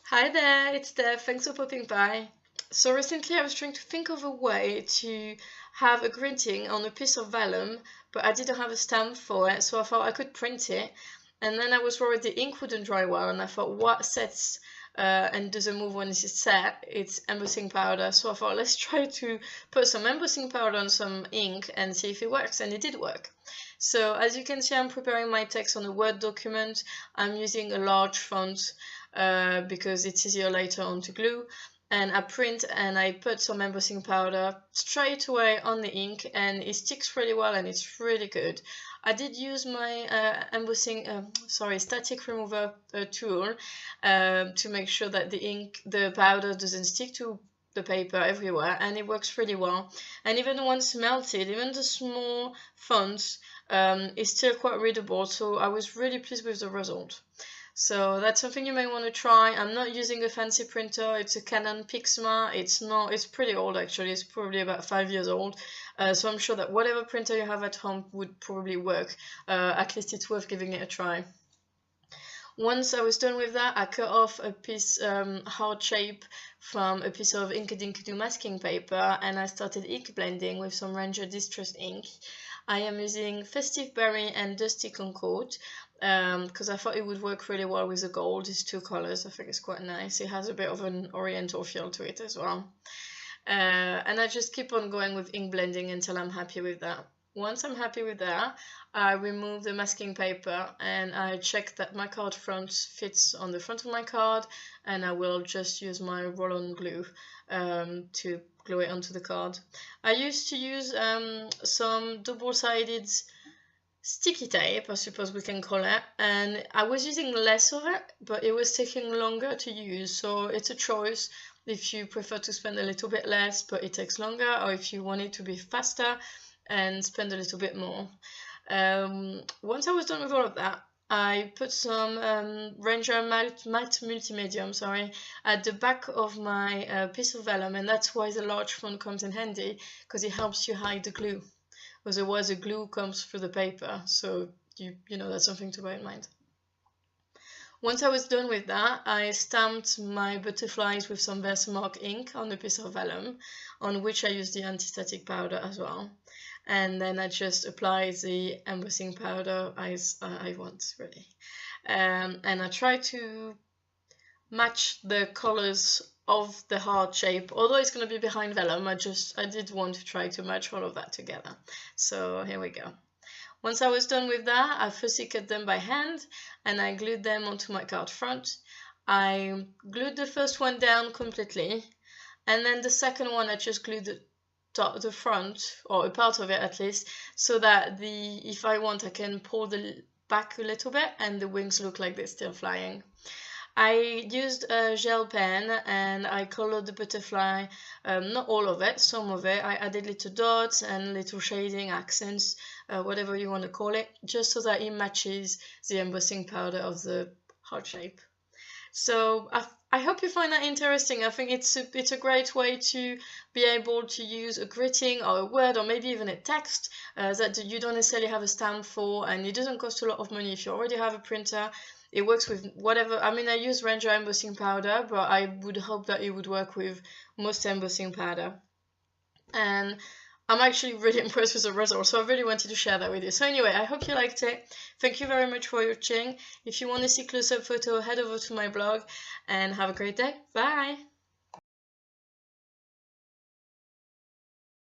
Hi there, it's Steph. Thanks for popping by. So recently I was trying to think of a way to have a greeting on a piece of vellum, but I didn't have a stamp for it, so I thought I could print it. And then I was worried the ink wouldn't dry well, and I thought what sets and doesn't move when it's set? It's embossing powder. So I thought let's try to put some embossing powder on some ink and see if it works, and it did work. So as you can see, I'm preparing my text on a Word document. I'm using a large font because it's easier later on to glue. And I print and I put some embossing powder straight away on the ink, and it sticks really well and it's really good. I did use my static remover tool to make sure that the powder doesn't stick to the paper everywhere, and it works really well. And even once melted, even the small fonts is still quite readable, so I was really pleased with the result. So that's something you may want to try. I'm not using a fancy printer. It's a Canon Pixma. It's pretty old actually. It's probably about 5 years old. So I'm sure that whatever printer you have at home would probably work. At least it's worth giving it a try. Once I was done with that, I cut off a piece hard shape from a piece of Inkadinkado masking paper, and I started ink blending with some Ranger Distress ink. I am using Festive Berry and Dusty Concord because I thought it would work really well with the gold. These two colors, I think it's quite nice. It has a bit of an oriental feel to it as well. And I just keep on going with ink blending until I'm happy with that. Once I'm happy with that, I remove the masking paper and I check that my card front fits on the front of my card, and I will just use my roll-on glue to glue it onto the card. I used to use some double-sided sticky tape, I suppose we can call it, and I was using less of it, but it was taking longer to use, so it's a choice if you prefer to spend a little bit less but it takes longer, or if you want it to be faster and spend a little bit more. Once I was done with all of that, I put some Ranger matte multimedium at the back of my piece of vellum, and that's why the large font comes in handy, because it helps you hide the glue. Otherwise the glue comes through the paper, so you know that's something to bear in mind. Once I was done with that, I stamped my butterflies with some versamark ink on a piece of vellum, on which I used the anti-static powder as well. And then I just apply the embossing powder as I want, really. And I try to match the colors of the heart shape. Although it's going to be behind vellum, I did want to try to match all of that together. So here we go. Once I was done with that, I fussy cut them by hand and I glued them onto my card front. I glued the first one down completely, and then the second one I just glued the front, or a part of it at least, so that if I want, I can pull the back a little bit and the wings look like they're still flying. I used a gel pen and I colored the butterfly, not all of it, some of it. I added little dots and little shading accents, whatever you want to call it, just so that it matches the embossing powder of the heart shape. So I hope you find that interesting. I think it's a great way to be able to use a greeting or a word or maybe even a text that you don't necessarily have a stamp for, and it doesn't cost a lot of money if you already have a printer. It works with whatever. I mean, I use Ranger embossing powder, but I would hope that it would work with most embossing powder. And I'm actually really impressed with the result, so I really wanted to share that with you. So anyway, I hope you liked it. Thank you very much for watching. If you want to see close-up photo, head over to my blog and have a great day. Bye!